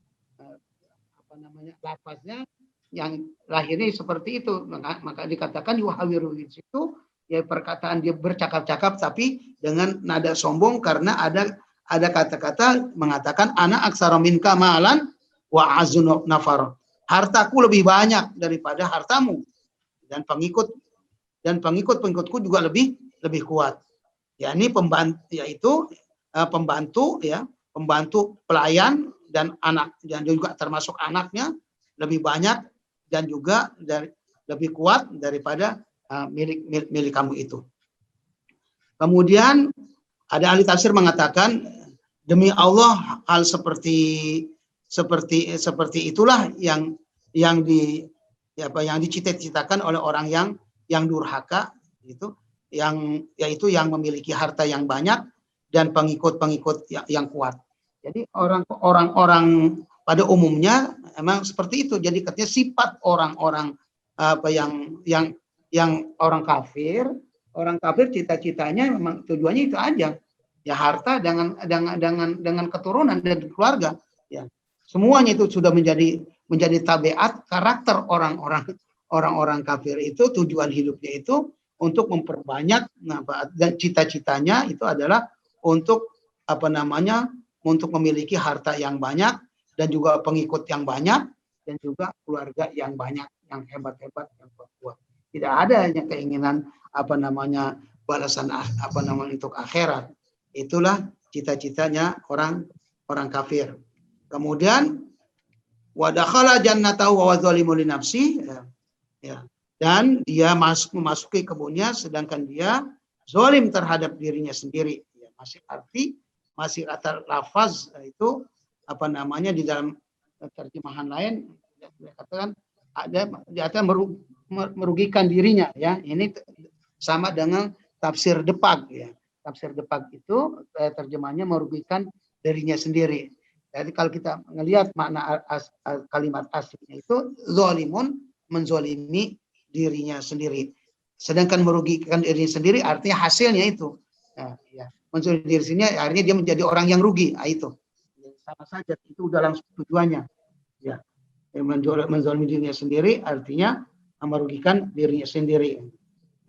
apa namanya lafaznya yang lahirnya seperti itu, maka dikatakan yuhawiru itu ya perkataan dia bercakap-cakap tapi dengan nada sombong karena ada kata-kata mengatakan ana aksaru minka malan wa azu nafaro. Hartaku lebih banyak daripada hartamu dan pengikutku juga lebih kuat. Ya, ini pembantu pelayan dan anak dan juga termasuk anaknya lebih banyak dan juga lebih kuat daripada milik kamu itu. Kemudian ada ahli tafsir mengatakan demi Allah hal seperti itulah yang dicita-citakan oleh orang yang durhaka itu, yaitu yang memiliki harta yang banyak dan pengikut yang kuat. Jadi orang-orang pada umumnya emang seperti itu. Jadi katanya sifat orang-orang yang orang kafir cita-citanya memang tujuannya itu aja. Ya harta dengan keturunan dan keluarga ya. Semuanya itu sudah menjadi tabiat karakter orang-orang kafir itu. Tujuan hidupnya itu untuk memperbanyak, dan cita-citanya itu adalah untuk untuk memiliki harta yang banyak dan juga pengikut yang banyak dan juga keluarga yang banyak, yang hebat-hebat, yang kuat. Tidak ada hanya keinginan balasan untuk akhirat. Itulah cita-citanya orang kafir. Kemudian wa dakhala jannatahu wa zalimun li nafsi ya. Dan dia memasuki kebunnya sedangkan dia zalim terhadap dirinya sendiri. Ya, masih kata lafaz itu di dalam terjemahan lain dikatakan dia akan merugikan dirinya ya. Ini sama dengan tafsir Depag ya. Tafsir Depag itu terjemahnya merugikan dirinya sendiri. Jadi kalau kita melihat makna kalimat aslinya itu zalimun, menzalimi dirinya sendiri. Sedangkan merugikan dirinya sendiri artinya hasilnya itu. Ya. Menzalimi diri sendiri artinya dia menjadi orang yang rugi. Itu. Sama saja itu dalam tujuannya. Ya. Menzalimi dirinya sendiri artinya merugikan dirinya sendiri.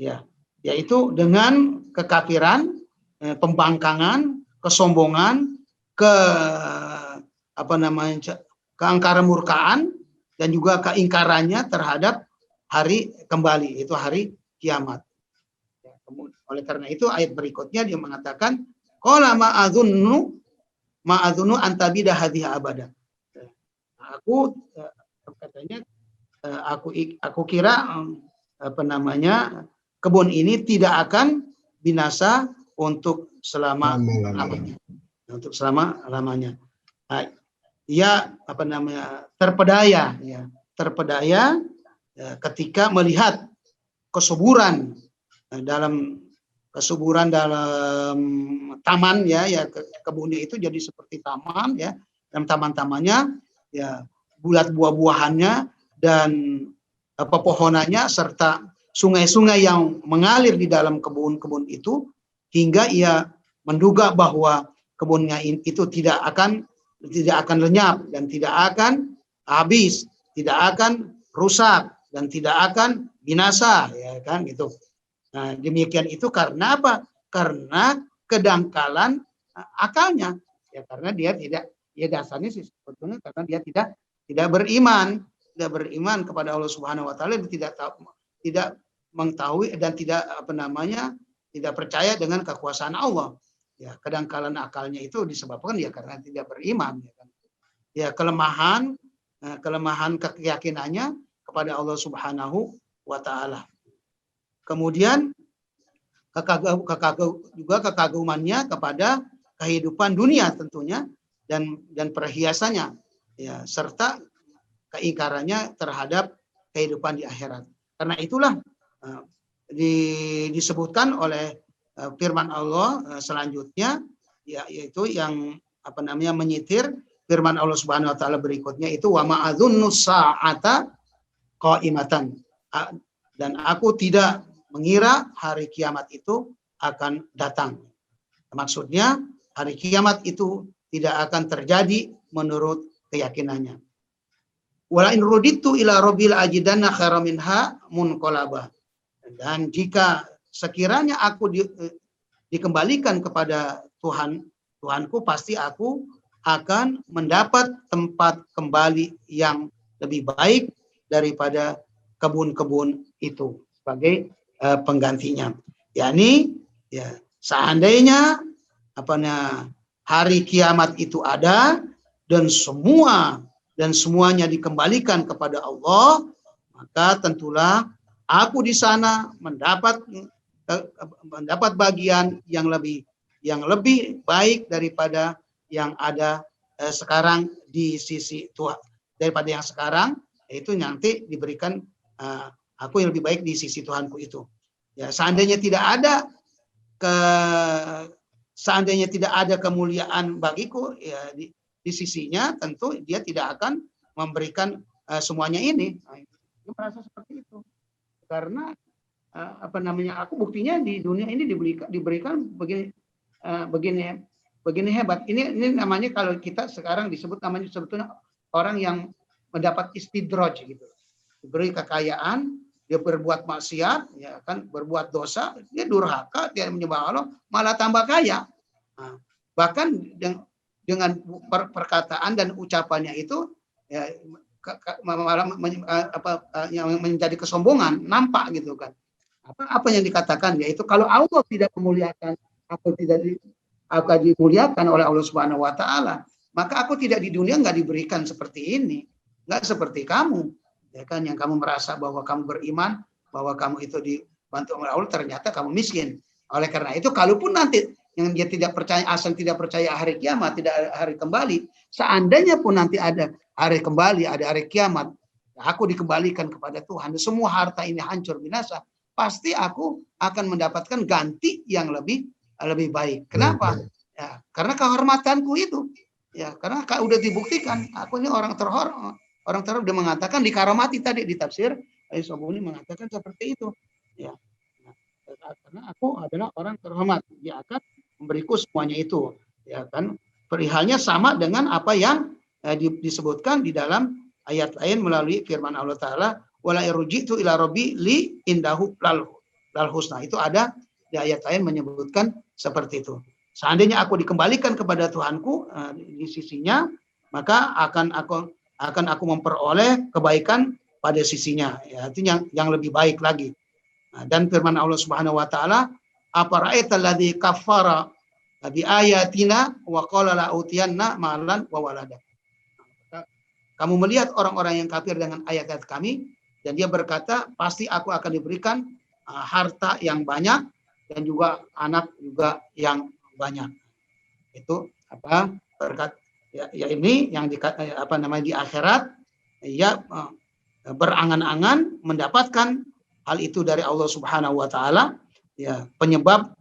Ya. Yaitu dengan kekafiran, pembangkangan, kesombongan, keangkaran murkaan dan juga keingkarannya terhadap hari kembali, itu hari kiamat. Oleh karena itu ayat berikutnya dia mengatakan qala ma adzunnu ma'adzunu antabida hadhihi abada. Aku katanya aku kira kebun ini tidak akan binasa untuk selama-lamanya. Untuk selama-lamanya. Nah, ia terpedaya ketika melihat kesuburan dalam taman ya kebunnya itu jadi seperti taman ya, dalam taman-tamannya ya bulat buah-buahannya dan pepohonannya serta sungai-sungai yang mengalir di dalam kebun-kebun itu, hingga ia menduga bahwa kebunnya itu tidak akan lenyap dan tidak akan habis, tidak akan rusak dan tidak akan binasa, ya kan gitu. Nah, demikian itu karena apa? Karena kedangkalan akalnya. Ya karena dia tidak, ya dasarnya sih sebetulnya karena dia tidak beriman kepada Allah Subhanahu wa taala, tidak mengetahui dan tidak percaya dengan kekuasaan Allah. Ya, kedangkalan akalnya itu disebabkan ya karena tidak beriman, ya kan. Ya, kelemahan keyakinannya kepada Allah Subhanahu wa taala. Kemudian kekagumannya kepada kehidupan dunia tentunya dan perhiasannya, ya, serta keingkarannya terhadap kehidupan di akhirat. Karena itulah disebutkan oleh firman Allah selanjutnya, yaitu yang menyitir firman Allah Subhanahu wa taala berikutnya itu wa ma'adzunnu sa'ata qaimatan, dan aku tidak mengira hari kiamat itu akan datang. Maksudnya hari kiamat itu tidak akan terjadi menurut keyakinannya. Wala in ruditu ila rabbil ajidanna khairan minha munqalaba. Dan jika sekiranya aku dikembalikan kepada Tuhanku, pasti aku akan mendapat tempat kembali yang lebih baik daripada kebun-kebun itu sebagai penggantinya. Yakni ya seandainya hari kiamat itu ada dan semuanya dikembalikan kepada Allah, maka tentulah aku di sana mendapat bagian yang lebih baik daripada yang ada sekarang di sisi Tuhan, daripada yang sekarang, yaitu nanti diberikan aku yang lebih baik di sisi Tuhanku itu. Ya, seandainya tidak ada kemuliaan bagiku ya di sisinya, tentu dia tidak akan memberikan semuanya ini. Nah, dia merasa seperti itu. Karena aku buktinya di dunia ini diberikan begini hebat. Ini namanya kalau kita sekarang disebut namanya sebetulnya orang yang mendapat istidraj gitu. Diberi kekayaan, dia berbuat maksiat, ya kan, berbuat dosa, dia durhaka, dia menyembah Allah, malah tambah kaya. Nah, bahkan dengan perkataan dan ucapannya itu ya, malah yang menjadi kesombongan, nampak gitu kan. Apa yang dikatakan, yaitu kalau Allah tidak memuliakan, aku tidak akan dimuliakan oleh Allah Subhanahu wa taala, maka aku tidak di dunia nggak diberikan seperti ini, nggak seperti kamu, ya kan, yang kamu merasa bahwa kamu beriman, bahwa kamu itu dibantu oleh Allah, ternyata kamu miskin. Oleh karena itu, kalaupun nanti yang dia tidak percaya, asal tidak percaya hari kiamat, tidak ada hari kembali, seandainya pun nanti ada hari kembali, ada hari kiamat, aku dikembalikan kepada Tuhan, semua harta ini hancur binasa, pasti aku akan mendapatkan ganti yang lebih baik. Kenapa? Ya, karena kehormatanku itu. Ya, karena udah dibuktikan, aku ini orang terhormat. Orang terhormat, dia mengatakan dikaromati tadi di tafsir Al-Sobuni mengatakan seperti itu. Ya. Nah, karena aku adalah orang terhormat, dia akan memberiku semuanya itu. Ya kan? Perihalnya sama dengan apa yang disebutkan di dalam ayat lain melalui firman Allah Taala, wala irjitu ila rabbi li indahu lal husna. Itu ada di ayat lain menyebutkan seperti itu. Seandainya aku dikembalikan kepada Tuhanku di sisinya, maka akan aku memperoleh kebaikan pada sisinya. Ya, itu yang lebih baik lagi. Nah, dan firman Allah Subhanahu wa taala, apara'aital ladzi kafara bi ayatina wa qala la utiyanna malan wa walada. Kamu melihat orang-orang yang kafir dengan ayat-ayat kami dan dia berkata pasti aku akan diberikan harta yang banyak dan juga anak juga yang banyak. Itu apa berkat ya ini yang di akhirat ya berangan-angan mendapatkan hal itu dari Allah Subhanahu wa taala. Ya, penyebab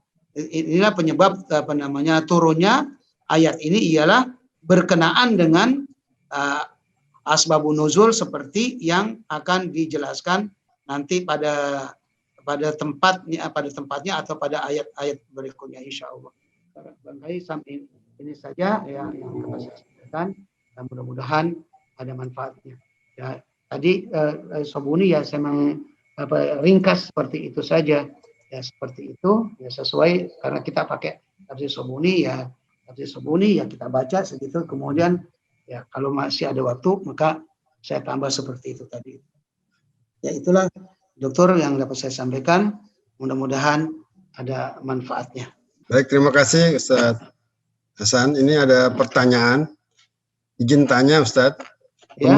turunnya ayat ini ialah berkenaan dengan asbabun nuzul seperti yang akan dijelaskan nanti pada tempatnya atau pada ayat-ayat berikutnya insyaallah. Barangkali sampai ini saja yang dapat saya sampaikan dan mudah-mudahan ada manfaatnya. Ya, tadi Sobuni ya saya ringkas seperti itu saja. Ya seperti itu ya sesuai karena kita pakai tafsir Sobuni ya kita baca segitu kemudian ya kalau masih ada waktu maka saya tambah seperti itu tadi. Ya itulah dokter yang dapat saya sampaikan. Mudah-mudahan ada manfaatnya. Baik, terima kasih Ustaz Hasan. Ini ada pertanyaan. Izin tanya Ustaz. Ya.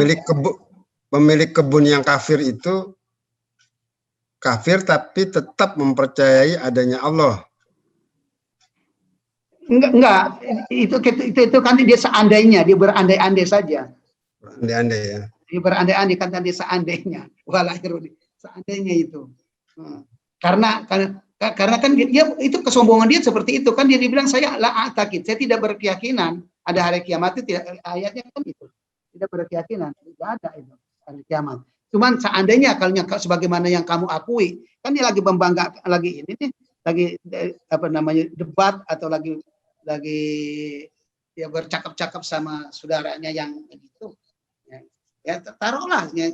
Pemilik kebun yang kafir itu kafir tapi tetap mempercayai adanya Allah. Enggak. Itu kan dia seandainya, dia berandai-andai saja. Berandai-andai ya. Dia berandai-andai kan tadi seandainya. Seandainya itu. Karena kan dia itu kesombongan dia seperti itu kan dia dibilang saya tidak berkeyakinan ada hari kiamat itu tidak ayatnya kan itu. Tidak berkeyakinan, tidak ada itu hari kiamat. Cuman seandainya kalau sebagaimana yang kamu akui, kan dia lagi membanggakan lagi ini nih, lagi debat atau lagi ya bercakap-cakap sama saudaranya yang begitu. Ya taruhlah ya,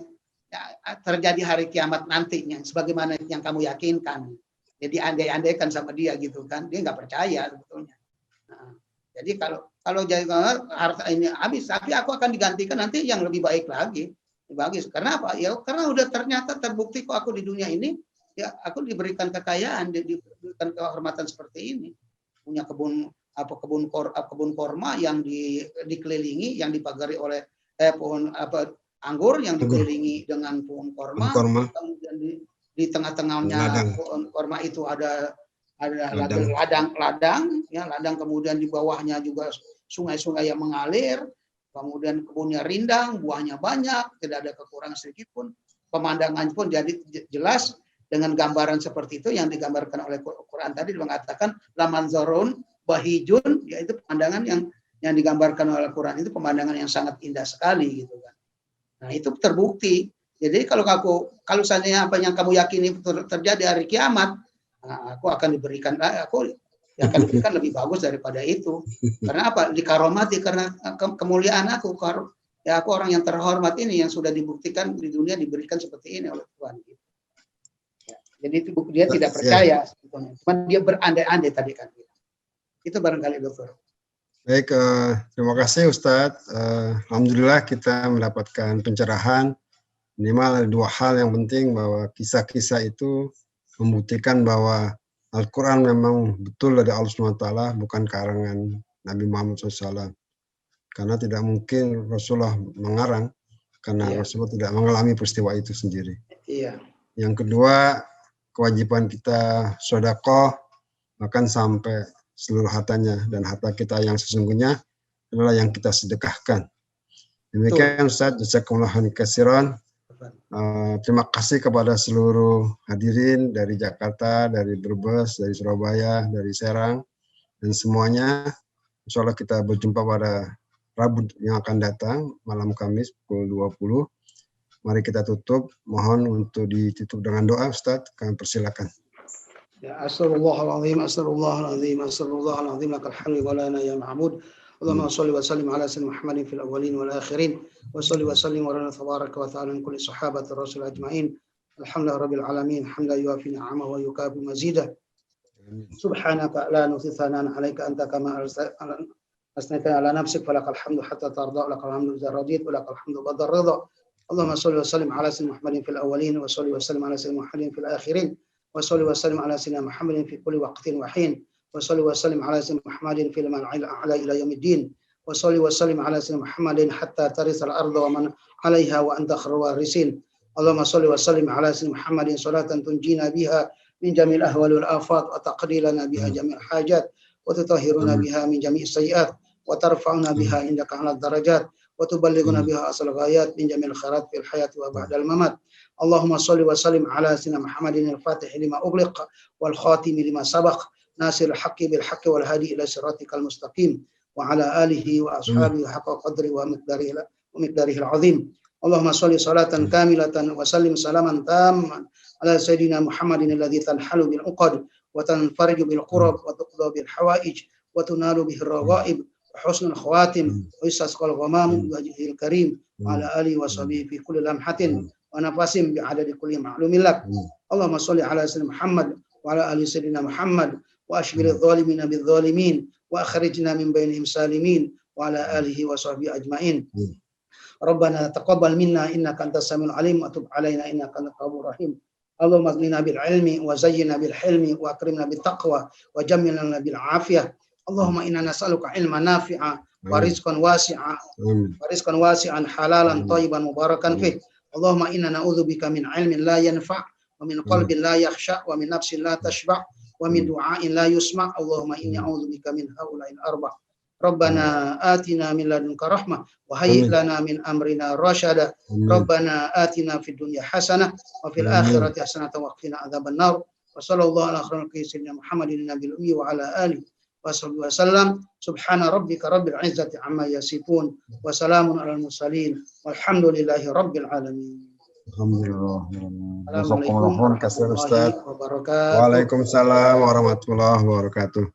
terjadi hari kiamat nantinya sebagaimana yang kamu yakinkan. Jadi andai-andaikan sama dia gitu kan, dia nggak percaya sebetulnya. Nah, jadi kalau jadi harta ini habis, tapi aku akan digantikan nanti yang lebih baik lagi. Bagus. Karena apa? Ya karena udah ternyata terbukti kok aku di dunia ini ya aku diberikan kekayaan, diberikan kehormatan seperti ini. Punya kebun korma yang dikelilingi, yang dipagari oleh pohon anggur yang dikelilingi dengan pohon korma. Kemudian di tengah-tengahnya pohon korma itu ada ladang, kemudian di bawahnya juga sungai-sungai yang mengalir. Kemudian kebunnya rindang, buahnya banyak, tidak ada kekurangan sedikit pun. Pemandangan pun jadi jelas dengan gambaran seperti itu yang digambarkan oleh Quran tadi mengatakan lamanzarun bahijun, yaitu pemandangan yang digambarkan oleh Quran itu pemandangan yang sangat indah sekali gitu kan. Nah, itu terbukti. Jadi kalau seandainya apa yang kamu yakini terjadi hari kiamat, nah, aku akan diberikan yang akan diberikan lebih bagus daripada itu. Karena apa? Dikaromati karena kemuliaan aku. Ya aku orang yang terhormat ini yang sudah dibuktikan di dunia diberikan seperti ini oleh Tuhan. Ya, jadi dia tidak percaya. Cuma dia berandai-andai tadi kan. Itu barangkali dokter. Baik, terima kasih Ustadz. Alhamdulillah kita mendapatkan pencerahan. Minimal ada dua hal yang penting bahwa kisah-kisah itu membuktikan bahwa Al-Quran memang betul dari Allah SWT, bukan karangan Nabi Muhammad SAW. Karena tidak mungkin Rasulullah mengarang, karena Rasulullah tidak mengalami peristiwa itu sendiri. Iya. Yang kedua, kewajiban kita sedekah, bahkan sampai seluruh hartanya, dan harta kita yang sesungguhnya adalah yang kita sedekahkan. Demikian Ustaz, jazakumullah khairan. Terima kasih kepada seluruh hadirin dari Jakarta, dari Brebes, dari Surabaya, dari Serang, dan semuanya. Insya Allah kita berjumpa pada Rabu yang akan datang, malam Kamis pukul 20. Mari kita tutup. Mohon untuk ditutup dengan doa, Ustaz. Kami persilakan. Ya, astagfirullahaladzim, astagfirullahaladzim, astagfirullahaladzim, lakal hamdu wa lana ya ma'bud. Allahumma sholli wa sallim ala sayyidina Muhammadin fil awwalin wal akhirin wa sholli wa sallim wa lana tabaraka wa ta'ala min kulli sahabati rasul ajma'in. Alhamdulillah rabbil alamin, hamdan yuafi ni'amahu wa yukafi mazidah. Subhanaka la nuhsi thanan 'alaika anta kama asnaita ala nafsik falakal hamdu hatta tarda lakal hamdu idza radit wa lakal hamdu ba'da ridha. Allahumma sholli wa sallim ala sayyidina Muhammadin fil awwalin wa sholli wa sallim ala sayyidina Muhammadin fil akhirin wa sholli wa sallim ala sayyidina Muhammadin fi kulli waqtin wa hin. wa salli wa sallim ala sayyidina Muhammadin fil mala'il a'la ila yaumiddin wa salli wa sallim ala sayyidina Muhammadin hatta tarisal arda wa man 'alaiha wa anta khairul warisin. Allahumma salli wa sallim ala sayyidina Muhammadin salatan tunjina biha min jami'il ahwali wal afat wa taqdi lana biha jami'il hajat wa tutahhiruna biha min jami'is sayyi'at wa tarfa'una biha indaka 'alad darajat wa tuballighuna biha asal ghayat min jami'il khairat fil hayati wa ba'dal mamat. Allahumma salli wa sallim ala sayyidina Muhammadin al-fatih lima ughliq wal khatim lima sabaq nasiril haqqi bil haqqi wal hadi ila siratikal mustaqim wa ala alihi wa ashabihi haqqa qadri wa miqdarihi al-azim. Allahumma salli salatan kamilatan wa sallim salaman tamman ala sayyidina Muhammadin alladhi tanhalu bil uqad wa tanfariju bil qurab wa tuqda bil hawaij wa tunalu bihi ar-raghaib wa husnul khawatim wa yusasqal ghamam bi wajhil karim wa ala alihi wa sahbihi fi kulli lamhatin wa nafasim bi adadi kulli ma'lumin lak. Allahumma salli ala sayyidina Muhammad wa ala ali sayyidina Muhammad wa ashghil adh-dhalimina bidh-dhalimin wa akhrijna min bainihim salimin wa ala alihi wa sahbihi ajma'in. Rabbana taqabbal minna innaka antas samiul alim wa tub alaina innaka antat tawwabur rahim. Allahumma aghnina bil ilmi wa zayyinna bil hilmi wa akrimna bit taqwa wa jammilna bil afiyah. Allahumma inna nas'aluka ilman nafi'a wa rizqan wasi'an halalan thayyiban mubarakan fih. Allahumma inna na'udzubika min ilmin la yanfa' wa min qalbin la yakhsha wa min nafsin la tashba' wa min du'ain la yusma'. Allahumma inni a'udzubika min haula'il arba'. Rabbana atina min ladunka rahmah wa hayyi' lana min amrina rasyada. Rabbana atina fid dunya hasanah wa fil akhirati hasanah wa qina adzabannar. Wa sallallahu ala sayyidina Muhammadin nabiyil ummi wa ala alihi wa sahbihi wa sallam. Subhana rabbika rabbil izzati amma yasifun wa salamun alal mursalin walhamdulillahi rabbil alamin. Alhamdulillah. Assalamualaikum warahmatullahi wabarakatuh. Waalaikumsalam warahmatullahi wabarakatuh.